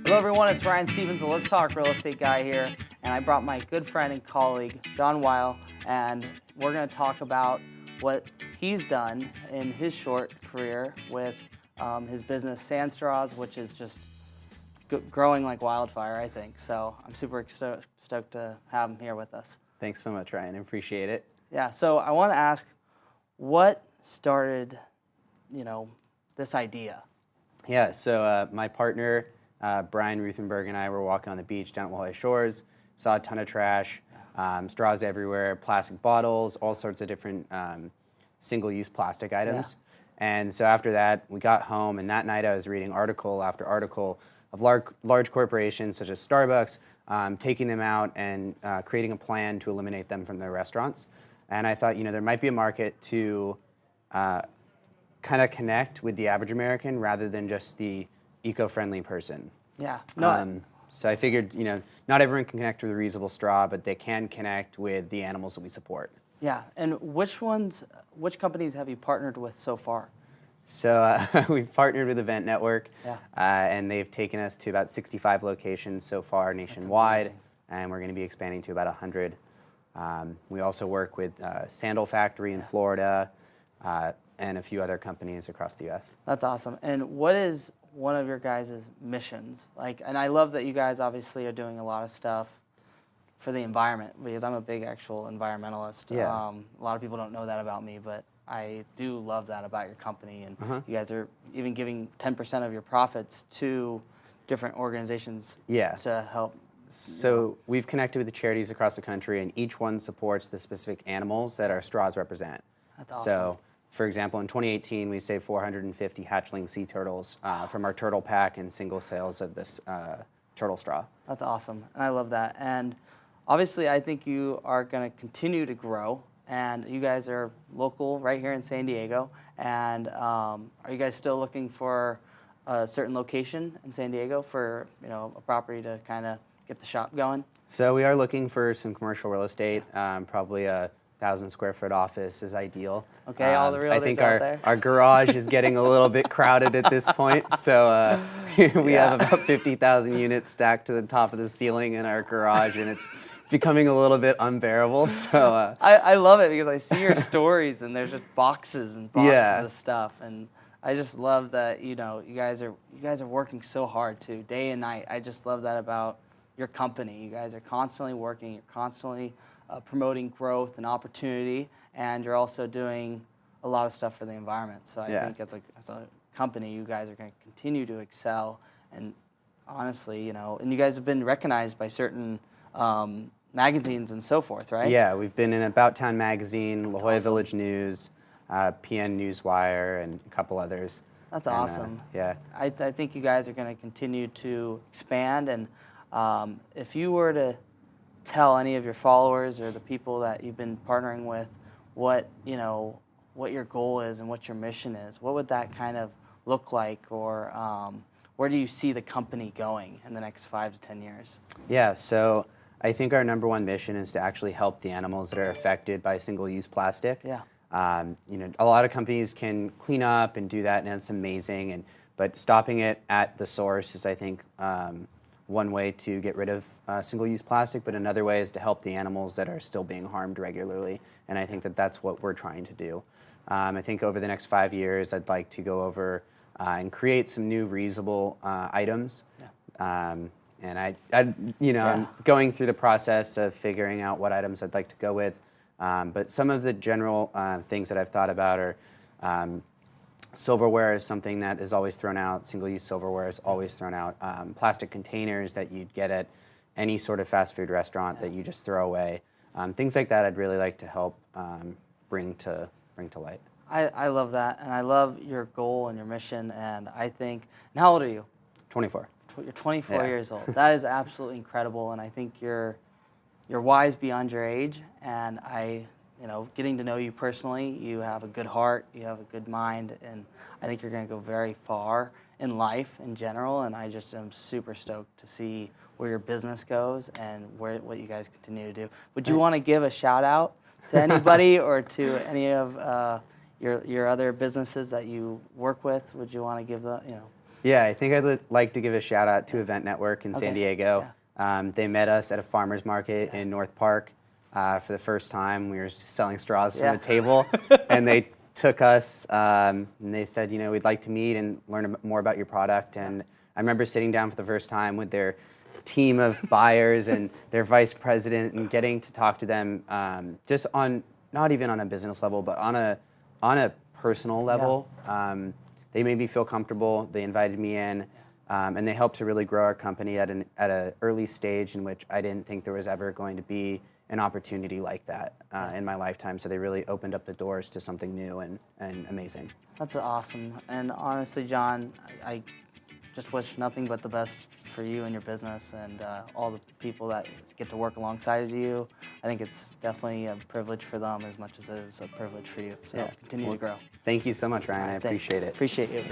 Hello everyone, it's Ryan Stevens, the Let's Talk Real Estate guy here, and I brought my good friend and colleague, John Weil, and we're going to talk about what he's done in his short career with his business Sand Straws, which is just growing like wildfire, I think. So I'm super stoked to have him here with us. Thanks so much, Ryan. I appreciate it. Yeah, so I want to ask, what started, this idea? Yeah, so my partner, Brian Ruthenberg, and I were walking on the beach down at La Jolla Shores, saw a ton of trash, straws everywhere, plastic bottles, all sorts of different single-use plastic items. Yeah. And so after that, we got home, and that night I was reading article after article of large corporations such as Starbucks taking them out and creating a plan to eliminate them from their restaurants. And I thought, there might be a market to kind of connect with the average American rather than just the eco-friendly person. Yeah. So I figured, not everyone can connect with a reusable straw, but they can connect with the animals that we support. Yeah. And which companies have you partnered with so far? So we've partnered with Event Network, yeah. And they've taken us to about 65 locations so far nationwide, and we're going to be expanding to about 100. We also work with Sandal Factory in Florida and a few other companies across the U.S. That's awesome. And what is one of your guys' missions? And I love that you guys obviously are doing a lot of stuff for the environment, because I'm a big actual environmentalist. Yeah. A lot of people don't know that about me, but I do love that about your company. And you guys are even giving 10% of your profits to different organizations to help. So we've connected with the charities across the country, and each one supports the specific animals that our straws represent. That's awesome. So, for example, in 2018, we saved 450 hatchling sea turtles from our turtle pack and single sales of this turtle straw. That's awesome, and I love that. And obviously, I think you are going to continue to grow, and you guys are local right here in San Diego. And are you guys still looking for a certain location in San Diego for a property to kind of get the shop going? So we are looking for some commercial real estate, probably a 1,000 square foot office is ideal. Okay, all the realtors I think out there. Our garage is getting a little bit crowded at this point, so we have about 50,000 units stacked to the top of the ceiling in our garage, and it's becoming a little bit unbearable. So I love it because I see your stories, and there's just boxes and boxes of stuff, and I just love that you guys are working so hard too, day and night. I just love that about your company. You guys are constantly working. You're constantly promoting growth and opportunity, and you're also doing a lot of stuff for the environment. So I think as a company, you guys are going to continue to excel. And honestly, and you guys have been recognized by certain magazines and so forth, right? Yeah, we've been in About Town magazine, La Jolla Village News, PN Newswire, and a couple others. That's awesome. Yeah. I think you guys are going to continue to expand, and if you were to tell any of your followers or the people that you've been partnering with what your goal is and what your mission is, what would that kind of look like, or where do you see the company going in the next 5 to 10 years? Yeah, so I think our number one mission is to actually help the animals that are affected by single-use plastic. Yeah. A lot of companies can clean up and do that, and it's amazing. But stopping it at the source is, I think, one way to get rid of single-use plastic, but another way is to help the animals that are still being harmed regularly. And I think that that's what we're trying to do. I think over the next 5 years, I'd like to go over and create some new reusable items. Yeah. And I'm going through the process of figuring out what items I'd like to go with. But some of the general things that I've thought about are silverware is something that is always thrown out. Single-use silverware is always thrown out. Plastic containers that you'd get at any sort of fast food restaurant that you just throw away. Things like that I'd really like to help bring to light. I love that, and I love your goal and your mission, and I think, and how old are you? 24. You're 24 years old. That is absolutely incredible, and I think you're wise beyond your age, and getting to know you personally, you have a good heart, you have a good mind, and I think you're going to go very far in life in general, and I just am super stoked to see where your business goes and what you guys continue to do. Would you want to give a shout out to anybody or to any of your other businesses that you work with? Would you want to give Yeah, I think I'd like to give a shout out to Event Network in San Diego. They met us at a farmer's market in North Park for the first time. We were just selling straws from a table, and they took us and they said, you know, we'd like to meet and learn more about your product. And I remember sitting down for the first time with their team of buyers and their vice president and getting to talk to them just on, not even on a business level, but on a personal level. They made me feel comfortable. They invited me in, and they helped to really grow our company at an early stage in which I didn't think there was ever going to be an opportunity like that in my lifetime. So they really opened up the doors to something new and amazing. That's awesome. And honestly, John, I just wish nothing but the best for you and your business and all the people that get to work alongside you. I think it's definitely a privilege for them as much as it is a privilege for you. So continue to grow. Thank you so much, Ryan. I appreciate it. Appreciate you.